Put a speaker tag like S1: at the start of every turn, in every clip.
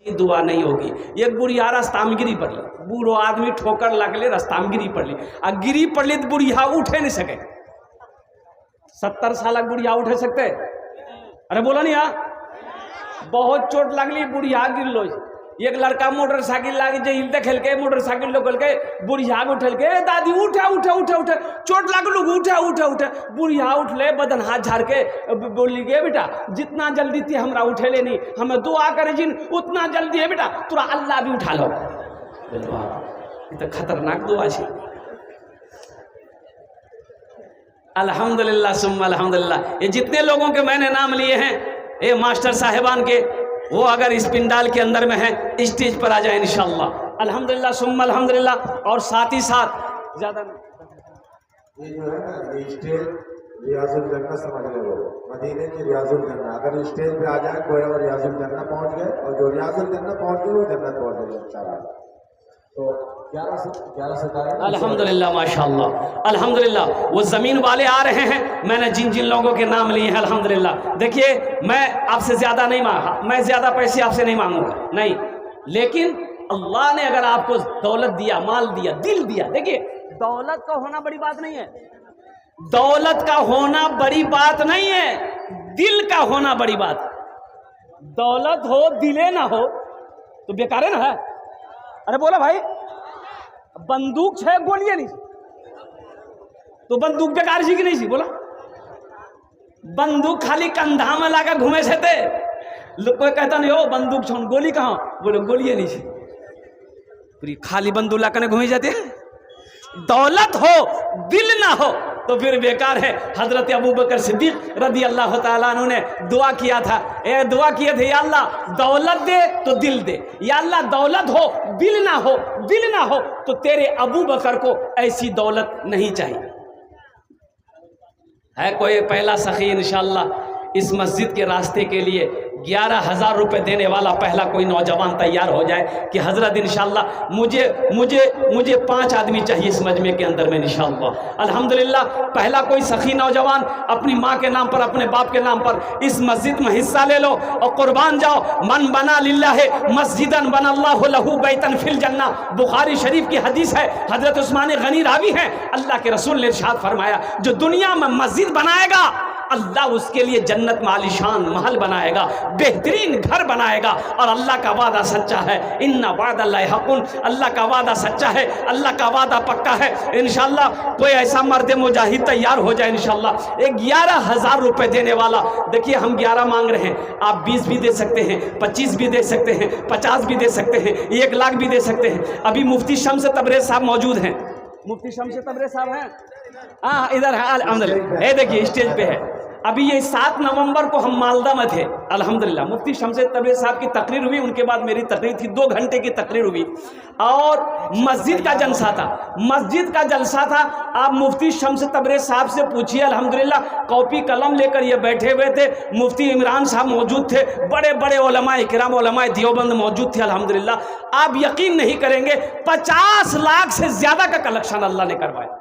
S1: ये दुआ नहीं होगी। एक बुढ़िया रास्ता में गिरी पड़ली, बूढ़ो आदमी ठोकर लगले रास्ता में गिरी पड़ली, आ गिरी पड़ली तो बुढ़िया उठे नहीं सके। 70 साल बुढ़िया उठे सकते? अरे बोलो नहीं यार, बहुत चोट लगली, बुढ़िया गिर लो। एक लड़का मोटरसाइकिल लागे जे हिलते खेल के मोटरसाइकिल लोग के बुढ़िया उठल के दादी उठे उठे उठे उठे चोट लागल, उठे उठे उठे। बुढ़िया उठले, बदन हाथ झाड़ के बोली गे बेटा जितना जल्दी थी हमरा उठे ले नहीं, हमें दुआ करे जिन उतना जल्दी है बेटा, तुरा अल्लाह भी उठा लो। तो खतरनाक दुआ है। अल्हम्दुलिल्लाह सुम्मा अल्हम्दुलिल्लाह। ये जितने लोगों के मैंने नाम लिए हैं, ये मास्टर साहिबान के, वो अगर इस पिंडाल के अंदर में है स्टेज पर आ जाए इंशाअल्लाह। अल्हम्दुलिल्लाह सुम्मा अल्हम्दुलिल्लाह। और साथ ही साथ ज्यादा
S2: ये जो है ना, ये स्टेज रियाजुल जन्नत समझ ले, वो मदीने की रियाजुल जन्नत। अगर स्टेज पे आ जाए कोई और रियाजुल जन्नत पहुंच गए, और जो रियाजुल जन्नत पहुंच गए वो जन्नत पहुंच गए इंशाअल्लाह। तो 11 सितारे
S1: अल्हम्दुलिल्लाह माशाअल्लाह अल्हम्दुलिल्लाह। वो ज़मीन वाले आ रहे हैं, मैंने जिन जिन लोगों के नाम लिए हैं अल्हम्दुलिल्लाह। देखिए मैं आपसे ज़्यादा नहीं मांगा, मैं ज़्यादा पैसे आपसे नहीं मांगूंगा, नहीं, लेकिन अल्लाह ने अगर आपको दौलत दिया, माल दिया, दिल दिया, देखिए दौलत का होना बड़ी बात नहीं है, दौलत का होना बड़ी बात नहीं है, दिल का होना बड़ी बात। दौलत हो दिले ना हो तो बेकार है ना है। अरे बोला भाई, बंदूक है गोलियां नहीं, तो बंदूक बेकार सी कि नहीं सी? बोला बंदूक खाली कंधा में लगा घूमे से थे, कोई कहता नहीं हो बंदूक छोड़, गोली कहाँ? बोले गोलियां नहीं सी, पूरी खाली बंदूक लाकर घूमे जाते हैं। दौलत हो दिल ना हो तो फिर बेकार है। हजरत अबू बकर सिद्दीक रदी अल्लाह ताला अन्हु ने दुआ किया था, दुआ किए थे, या अल्लाह दौलत दे तो दिल दे, या अल्लाह दौलत हो दिल ना हो, दिल ना हो तो तेरे अबू बकर को ऐसी दौलत नहीं चाहिए। है कोई पहला सखी इंशाअल्लाह इस मस्जिद के रास्ते के लिए 11,000 रुपये देने वाला पहला कोई नौजवान तैयार हो जाए कि हजरत इंशाअल्लाह मुझे 5 आदमी चाहिए इस मजमे के अंदर में इंशाअल्लाह। अल्हम्दुलिल्लाह पहला कोई सखी नौजवान अपनी माँ के नाम पर, अपने बाप के नाम पर इस मस्जिद में हिस्सा ले लो और कुर्बान जाओ। मन बना लिल्लाह मस्जिदन बनल्लाहु लहू बैतन फिल जन्ना, बुखारी शरीफ की हदीस है, हजरत उस्मान गनी रावी हैं, अल्लाह के रसूल ने इरशाद फरमाया जो दुनिया में मस्जिद बनाएगा अल्लाह उसके लिए जन्नत में आलीशान महल बनाएगा, बेहतरीन घर बनाएगा। और अल्लाह का वादा सच्चा है, इन्ना वादल्लाहि हक़्क़ुन, अल्लाह का वादा सच्चा है, अल्लाह का वादा पक्का है। इंशाअल्लाह कोई ऐसा मर्द मुजाहिद तैयार हो जाए इंशाअल्लाह 11,000 रुपये देने वाला। देखिए हम 11 मांग रहे हैं, आप 20 भी दे सकते हैं, 25 भी दे सकते हैं, 50 भी दे सकते हैं, 1 लाख भी दे सकते हैं। अभी मुफ्ती शम्स तबरेज़ साहब मौजूद हैं, मुफ्ती शम्स तबरेज़ साहब हैं, हाँ इधर है अल्हम्दुलिल्लाह, ये देखिए स्टेज पे है। अभी ये 7 नवंबर को हम मालदा में थे अल्हम्दुलिल्लाह, मुफ्ती शम्स तबरेज़ साहब की तकरीर हुई, उनके बाद मेरी तकरीर थी, 2 घंटे की तकरीर हुई और मस्जिद का जलसा था, मस्जिद का जलसा था। आप मुफ्ती शम्स तबरेज़ साहब से पूछिए, अल्हम्दुलिल्लाह कॉपी कलम लेकर ये बैठे हुए थे। मुफ्ती इमरान साहब मौजूद थे, बड़े बड़े उलमाए किराम, उलमाए देवबंद मौजूद थे अल्हम्दुलिल्लाह। आप यकीन नहीं करेंगे 50 लाख से ज़्यादा का कलेक्शन अल्लाह ने करवाया।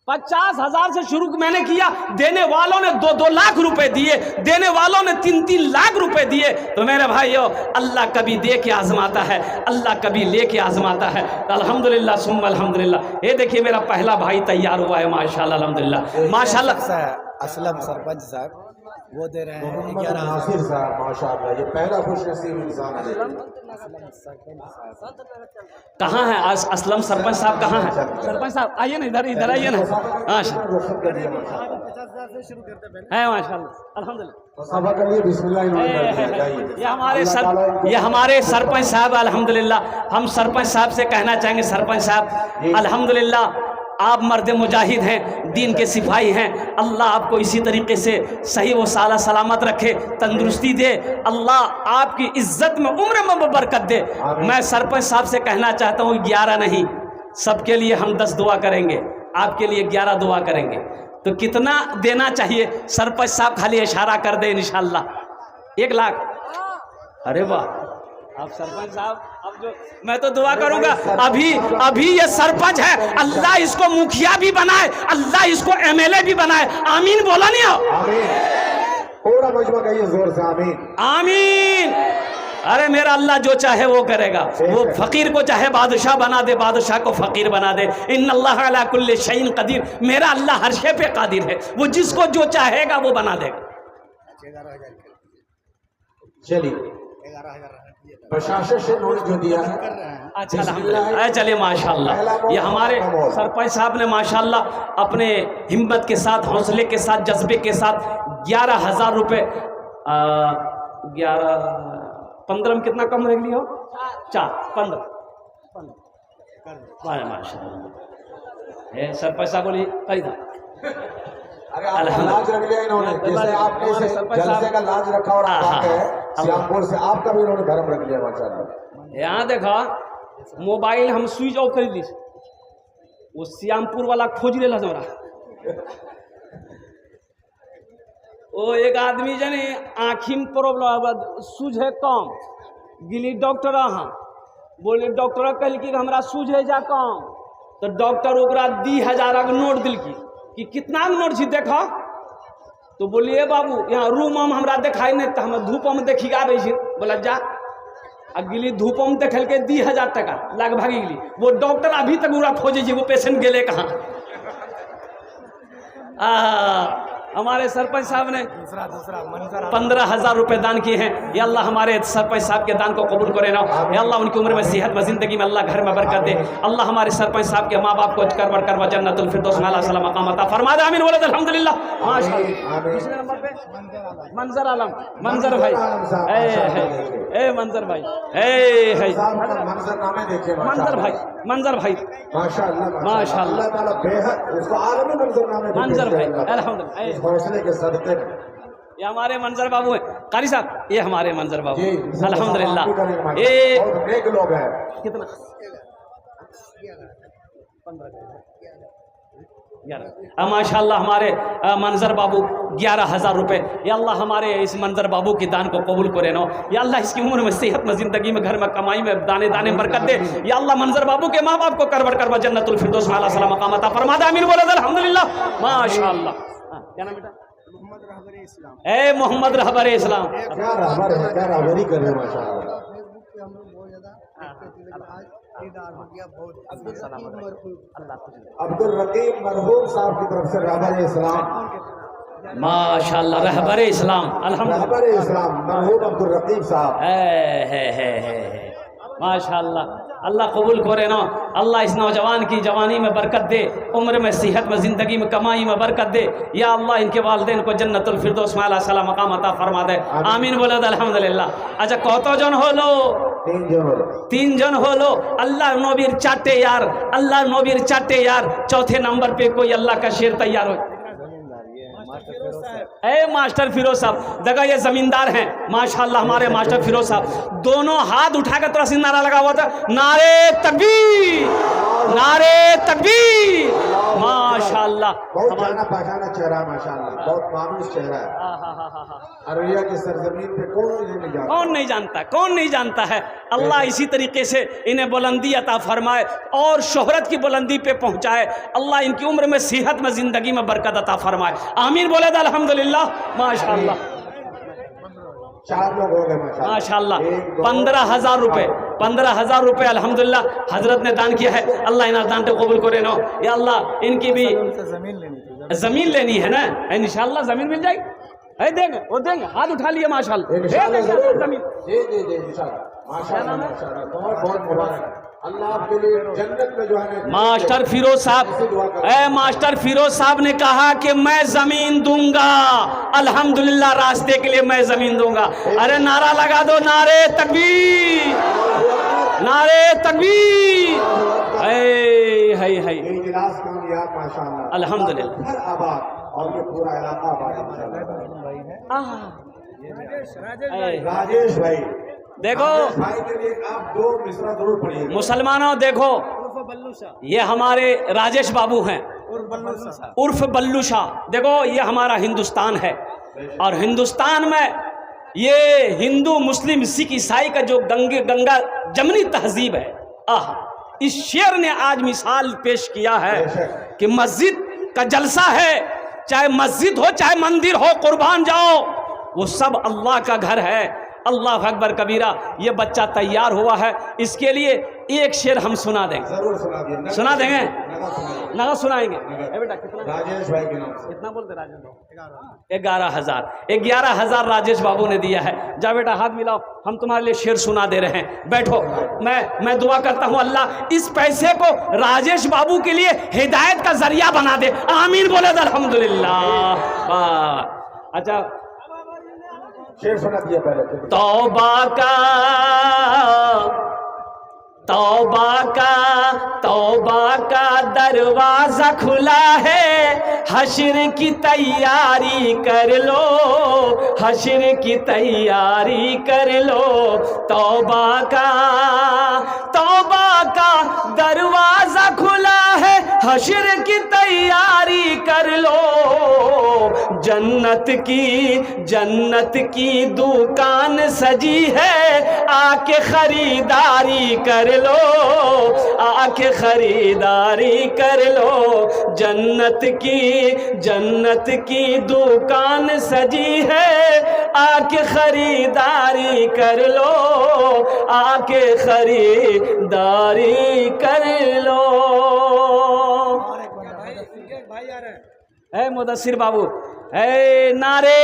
S1: 50,000 से शुरू मैंने किया, देने वालों ने 2-2 लाख रुपए दिए, देने वालों ने 3-3 लाख रुपए दिए। तो मेरे भाइयों अल्लाह कभी दे के आजमाता है, अल्लाह कभी ले के आजमाता है। तो अल्हम्दुलिल्लाह सुम्मा अल्हम्दुलिल्लाह। ये देखिए मेरा पहला भाई तैयार हुआ है माशाल्लाह अल्हम्दुलिल्लाह माशाल्लाह।
S3: असलम सरपंच साहब वो दे रहे हैं
S2: मोहम्मद नासिर साहब माशाअल्लाह, ये पहला खुशनसीब इंसान है।
S1: कहाँ है असलम सरपंच साहब? कहाँ है सरपंच साहब? आइए ना इधर, इधर आइए ना। हाँ है माशाल्लाह अल्हम्दुलिल्लाह। ये हमारे सरपंच साहब अल्हम्दुलिल्लाह। हम सरपंच साहब से कहना चाहेंगे, सरपंच साहब अल्हम्दुलिल्लाह आप मर्द मुजाहिद हैं, दीन के सिपाही हैं, अल्लाह आपको इसी तरीके से सही व साला सलामत रखे, तंदुरुस्ती दे, अल्लाह आपकी इज्जत में उम्र में बरकत दे। मैं सरपंच साहब से कहना चाहता हूँ 11 नहीं, सबके लिए हम 10 दुआ करेंगे, आपके लिए 11 दुआ करेंगे। तो कितना देना चाहिए सरपंच साहब खाली इशारा कर दे इंशाअल्लाह। 1 लाख। अरे वाह, आप सरपंच साहब, अब जो मैं तो दुआ करूंगा, अभी ये सरपंच है, अल्लाह इसको मुखिया भी बनाए, अल्लाह इसको MLA भी बनाए। आमीन बोला नहीं हो?
S2: पूरा मजमा कहिए जोर से आमीन।
S1: आमीन। अरे मेरा अल्लाह जो चाहे वो करेगा। वो फकीर को चाहे बादशाह बना दे, बादशाह को फकीर बना दे। इन्नल्लाह अला कुल्ली शैइन कदीर। मेरा अल्लाह हर शे पे कादिर है, वो जिसको जो चाहेगा वो बना देगा।
S2: चलिए प्रशासन से उन्होंने जो दिया है
S1: अच्छा अल्हम्दुलिल्लाह। चलिए माशाल्लाह, ये हमारे सरपंच साहब ने माशाल्लाह अपने हिम्मत के साथ, हौसले के साथ, जज्बे के साथ 11,000 रुपये 15 में कितना कम रख लिया हो? 15 माशाल्लाह। सरपंच साहब बोली कही था
S2: अरे आपका लाज रख लिया इन्होंने, जैसे आपने इसे जलसे का लाज रखा और आप है श्यामपुर से, आपका भी इन्होंने धर्म रख लिया माशाल्लाह।
S1: यहाँ देखा मोबाइल हम स्विच ऑफ कर ली, वो श्यामपुर वाला खोज ले जोरा। वो एक आदमी जने आँखी में प्रॉब्लम सूझे कम गिली डॉक्टर हाँ बोले, डॉक्टर कहल कि हमरा सूझे जा कम, तो डॉक्टर ओकरा 10,000 का नोट दिल कि कितना नोट छी देखा, तो बोलिए बाबू यहाँ रूम हम हमरा देखाई नहीं, तो हम धूप में देखी आबे छी। बोला जा आ गिली धूप में देखल के 10,000 टका लाग भागी गेली। वो डॉक्टर अभी तक पूरा खोजे जी वो पेशेंट गेले कहाँ। हमारे सरपंच साहब ने 15,000 रुपए दान किए हैं। या अल्लाह हमारे सरपंच साहब के दान को कबूल करे ना। या अल्लाह उनकी उम्र में सेहत में जिंदगी में अल्लाह घर में बरकत दे। अल्लाह हमारे सरपंच साहब के माँ बाप को करवर करवा जन्नतुल फिरदौस में आला सलाम मकाम अता फरमा दे। आमीन बोले अल्हम्दुलिल्लाह। माशाअल्लाह। दूसरे नंबर पे मंजर आलम, मंजर भाई, ए मंजर भाई, मंजर भाई, मंजर भाई
S2: माशाअल्लाह
S1: माशाअल्लाह
S2: ताला बेहद उसको आलमी मंजरनामे
S1: मंजर भाई अल्हम्दुलिल्लाह।
S2: हौसले के सदके
S1: ये हमारे मंजर बाबू हैं कारी साहब, ये हमारे मंजर बाबू अल्हम्दुलिल्लाह। ये
S2: नेक लोग हैं।
S1: कितना 11 माशाल्लाह हमारे मंजर बाबू 11,000 रुपये। या अल्लाह हमारे इस मंजर बाबू की दान को कबूल करे ना। या अल्लाह इसकी उम्र में सेहत में जिंदगी में घर में कमाई में दाने दाने बरकत दे। या अल्लाह मंजर बाबू के माँ बाप को करवर करवा जन्नतुल फिरदौस में आला सलाम मकाम अता फरमा दे। आमीन बोले अल्हम्दुलिल्लाह। माशाल्लाह। क्या नाम बेटा? ए मोहम्मद रहबर इस्लाम।
S2: क्या रहबर है, क्या रहबरी कर रहे हैं माशाअल्लाह। अब्दुल रकीब मरहूम साहब की तरफ से रहबर इस्लाम
S1: माशाल्लाह, रहबर इस्लाम अल्हम्दुलिल्लाह,
S2: रहबर इस्लाम मरहूम अब्दुल रकीब साहब
S1: है माशाल्लाह। अल्लाह कबूल करे ना। अल्लाह इस नौजवान की जवानी में बरकत दे, उम्र में सेहत में ज़िंदगी में कमाई में बरकत दे। या अल्लाह इनके वालिदैन को जन्नतुल फिरदौस में आला सलाम मकाम अता फरमा दे। आमीन बोले अल्हम्दुलिल्लाह। अच्छा कत जन हलो? 3 जन हलो। अल्लाह नबीर 4 यार, अल्लाह नबीर 4 यार। चौथे नंबर पे कोई अल्लाह का शेर तैयार हो। ए मास्टर फिरोज साहब देखो ये जमींदार हैं माशाल्लाह। हमारे मास्टर फिरोज साहब दोनों हाथ उठाकर थोड़ा सी नारा लगा हुआ था, नारे तकबीर, नारे तकबीर माशाल्लाह।
S2: बहुत जाना पहचाना चेहरा माशाल्लाह, बहुत मानूस चेहरा है। अररिया की सरजमीन पे कौन नहीं जानता, कौन नहीं जानता है। अल्लाह इसी तरीके से इन्हें बुलंदी अता फरमाए और शोहरत की बुलंदी पे पहुंचाए। अल्लाह इनकी उम्र में सेहत में जिंदगी में बरकत अता फरमाए। आमीन बोले अल्हम्दुलिल्लाह। माशाल्लाह 4 लोग हो गए
S1: माशाल्लाह। 15,000 रुपये, 15,000 रुपये अल्हम्दुलिल्लाह हजरत ने दान किया है। अल्लाह इन दान को कबूल करे ना। या अल्लाह इनकी भी जमीन लेनी है ना, इंशाल्लाह जमीन मिल जाएगी। है देंगे, वो देंगे, हाथ उठा लिए माशाल्लाह। जमीन
S2: बहुत मुबारक। अल्लाह आपके लिए जन्नत में जो है
S1: मास्टर फिरोज साहब, मास्टर फिरोज साहब ने कहा कि मैं जमीन दूंगा, अल्हम्दुलिल्लाह रास्ते के लिए मैं जमीन दूंगा। अरे नारा लगा दो, नारे तकबीर, नारे तकबीर। है
S2: इजलास कामयाब माशाअल्लाह
S1: अल्हम्दुलिल्लाह।
S2: हर आबाद और ये पूरा इलाका आबाद इंशाअल्लाह। राजेश भाई
S1: देखो
S2: भाई के लिए आप 2 मिसरा जरूर पढ़िएगा।
S1: मुसलमानों देखो, ये हमारे राजेश बाबू हैं उर्फ बल्लू शाह। देखो ये हमारा हिंदुस्तान है और हिंदुस्तान में ये हिंदू मुस्लिम सिख ईसाई का जो गंगा जमनी तहजीब है, इस शेर ने आज मिसाल पेश किया है कि मस्जिद का जलसा है, चाहे मस्जिद हो चाहे मंदिर हो, कुर्बान जाओ। वो सब अल्लाह का घर है। अल्लाह अकबर कबीरा। ये बच्चा तैयार हुआ है, इसके लिए एक शेर हम सुना देंगे।
S2: जरूर सुना दिए।
S1: सुना देंगे,
S2: नगा सुनाइए।
S1: नगा सुनाएंगे।
S2: नगा।
S1: ए बेटा कितना?
S2: राजेश भाई के नाम से।
S1: कितना बोलते राजेश बाबू? 11,000। 11,000 राजेश बाबू ने दिया है। जा बेटा हाथ मिलाओ, हम तुम्हारे लिए शेर सुना दे रहे हैं। बैठो। मैं दुआ करता हूँ अल्लाह इस पैसे को राजेश बाबू के लिए हिदायत का जरिया बना दे। आमीन बोले तो अल्हम्दुलिल्लाह। वाह। अच्छा
S2: शेर सुना दिया पहले।
S1: तौबा का दरवाजा खुला है, हश्र की तैयारी कर लो, हश्र की तैयारी कर लो। तौबा का दरवाजा खुला है, हश्र की तैयारी कर लो। जन्नत की दुकान सजी है, आके खरीदारी कर लो, आके खरीदारी कर लो। जन्नत की दुकान सजी है, आके खरीदारी कर लो, आके खरीदारी कर लो। है मुदस्सिर बाबू, है नारे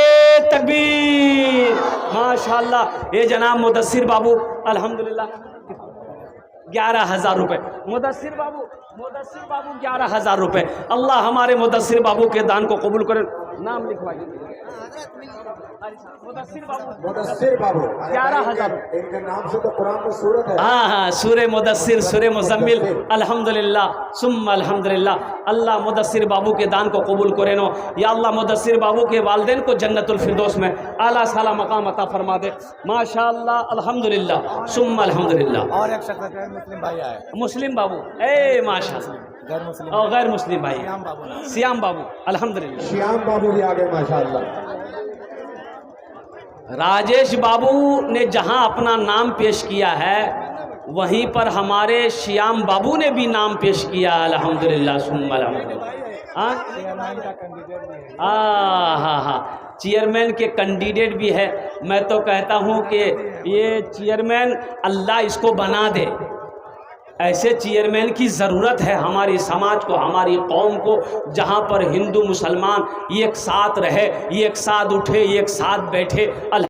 S1: तकबीर। माशाल्लाह। ये जनाब मुदस्सिर बाबू अल्हम्दुलिल्लाह 11,000 रुपये। मुदस्सिर बाबू 11,000 रुपये। अल्लाह हमारे मुदस्सिर बाबू के दान को कबूल करे। नाम लिखवाइए। मुदस्सिर बाबू 11,000।
S2: इनके नाम से तो कुरान में सूरत है।
S1: हाँ, सूरे मुदस्सिर, सूरे मुज़म्मिल। अल्हम्दुलिल्लाह सुम्मा अल्हम्दुलिल्लाह। अल्लाह मुदस्सिर बाबू के दान को कबूल करे नो। या अल्लाह मुदस्सिर बाबू के वालिदैन को जन्नतुल फिरदौस में आला साला मकाम अता फरमा दे। माशाअल्लाह अल्हम्दुलिल्लाह सुम्मा अल्हम्दुलिल्लाह।
S3: और एक शख्स है मुस्लिम भाई आए,
S1: मुस्लिम बाबू, ए माशाअल्लाह।
S3: गैर मुस्लिम
S1: और गैर मुस्लिम भाई
S3: श्याम बाबू
S1: अल्हम्दुलिल्लाह।
S2: श्याम बाबू भी आगे माशाअल्लाह।
S1: राजेश बाबू ने जहां अपना नाम पेश किया है, वहीं पर हमारे श्याम बाबू ने भी नाम पेश किया अल्हम्दुलिल्लाह सुम्मा अल्हम्दुलिल्लाह। हाँ, चेयरमैन के कैंडिडेट भी है। मैं तो कहता हूँ कि ये चेयरमैन अल्लाह इसको बना दे। ऐसे चेयरमैन की ज़रूरत है हमारी समाज को, हमारी कौम को, जहाँ पर हिंदू मुसलमान एक साथ रहे, एक साथ उठे, एक साथ बैठे।